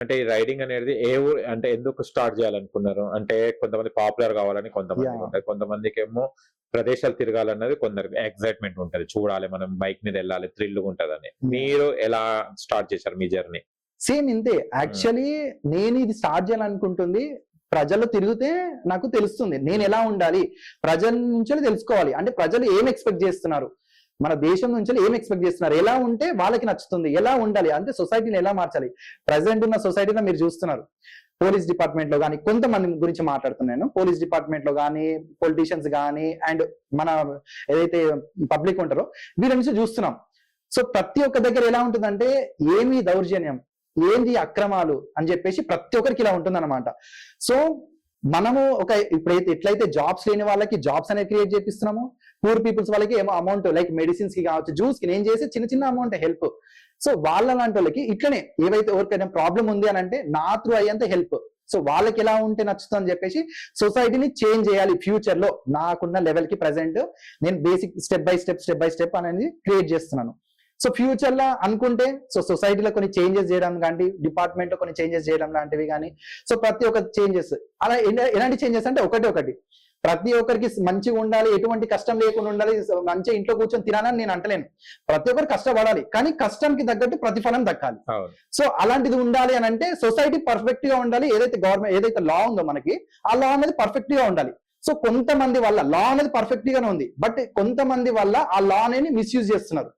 అంటే ఈ రైడింగ్ అనేది ఏ ఊరు అంటే ఎందుకు స్టార్ట్ చేయాలనుకున్నారు? అంటే కొంతమంది పాపులర్ కావాలని కొంతమందికి యాహ్! ఉంటది. కొంతమందికేమో ప్రదేశాలు తిరగాలన్నది కొందరికి ఎక్సైట్‌మెంట్ ఉంటది. చూడాలి మనం బైక్ మీద ఎళ్ళాలి థ్రిల్‌గా ఉంటదని. యాహ్! మీరు ఎలా స్టార్ట్ చేశారు మీ జర్నీ? సేమ్ ఇంతే. యాక్చువల్లీ నేను ఇది స్టార్ట్ చేయాలనుకుంటుంది ప్రజల్లో తిరిగితే నాకు తెలుస్తుంది. నేనెలా ఉండాలి? ప్రజల నుంచెల్లి తెలుసుకోవాలి. అంటే ప్రజలు ఏం ఎక్స్‌పెక్ట్ జేస్తున్నారు? మన దేశం నుంచెల్లి ఏం ఎక్స్‌పెక్ట్ జేస్తున్నారు? ఎలా ఉంటే వాళ్ళకి నచ్చుతుంది? ఎలా ఉండాలి? అంటే సొసైటీని ఎలా మార్చాలి? ప్రెజెంట్ ఉన్న సొసైటీలో మీరు చూస్తున్నారు. పోలీస్ డిపార్ట్‌మెంట్‌లో గాని, కొంతమంది గురించి మాట్లాడుతున్నాను. పోలీస్ డిపార్ట్‌మెంట్‌లో గాని, పొలిటీషియన్స్ గాని అండ్ మన ఏదైతే పబ్లిక్ ఉంటారో వీళ్ళ నుంచి చూస్తున్నాం. సో ప్రతి ఒక్క దగ్గర ఎలా ఉంటుందంటే ఏమి దౌర్జన్యం, ఏంది అక్రమాలు అని చెప్పేసి ప్రతి ఒక్కరికి ఇలా ఉంటుందన్నమాట. సో మనము ఇప్పుడైతే ఎట్లయితే జాబ్స్ లేని వాళ్ళకి జాబ్స్ అనేది క్రియేట్ చేపిస్తున్నాము, పూర్ పీపుల్స్ వాళ్ళకి ఏమో అమౌంట్ లైక్ మెడిసిన్స్ కి కావచ్చు, జ్యూస్ కి నేను చేసే చిన్న చిన్న అమౌంట్ హెల్ప్. సో వాళ్ళ లాంటి వాళ్ళకి ఇట్లనే ఏవైతే ఎవరికైనా ప్రాబ్లం ఉంది అని అంటే నా త్రూ అయ్యేంత హెల్ప్. సో వాళ్ళకి ఎలా ఉంటే నచ్చుతుంది అని చెప్పేసి సొసైటీని చేంజ్ చేయాలి ఫ్యూచర్ లో నాకున్న లెవెల్ కి ప్రెసెంట్ నేను బేసిక్ స్టెప్ బై స్టెప్ అనేది క్రియేట్ చేస్తున్నాను. సో ఫ్యూచర్ లో అనుకుంటే సో సొసైటీలో కొన్ని చేంజెస్ చేయడం కానీ, డిపార్ట్మెంట్ లో కొన్ని చేంజెస్ చేయడం లాంటివి కానీ, సో ప్రతి ఒక్క చేంజెస్ అలా ఎలాంటి చేంజెస్ అంటే ఒకటి ప్రతి ఒక్కరికి మంచిగా ఉండాలి, ఎటువంటి కష్టం లేకుండా ఉండాలి, మంచిగా ఇంట్లో కూర్చొని తినాలని నేను అంటలేను. ప్రతి ఒక్కరు కష్టపడాలి, కానీ కష్టంకి తగ్గట్టు ప్రతిఫలం దక్కాలి. సో అలాంటిది ఉండాలి అని అంటే సొసైటీ పర్ఫెక్ట్ గా ఉండాలి. ఏదైతే గవర్నమెంట్ ఏదైతే లా ఉందో మనకి ఆ లా అనేది పర్ఫెక్ట్ గా ఉండాలి. సో కొంతమంది వల్ల లా అనేది పర్ఫెక్ట్ గానే ఉంది, బట్ కొంతమంది వల్ల ఆ లా అనేది మిస్యూజ్ చేస్తున్నారు.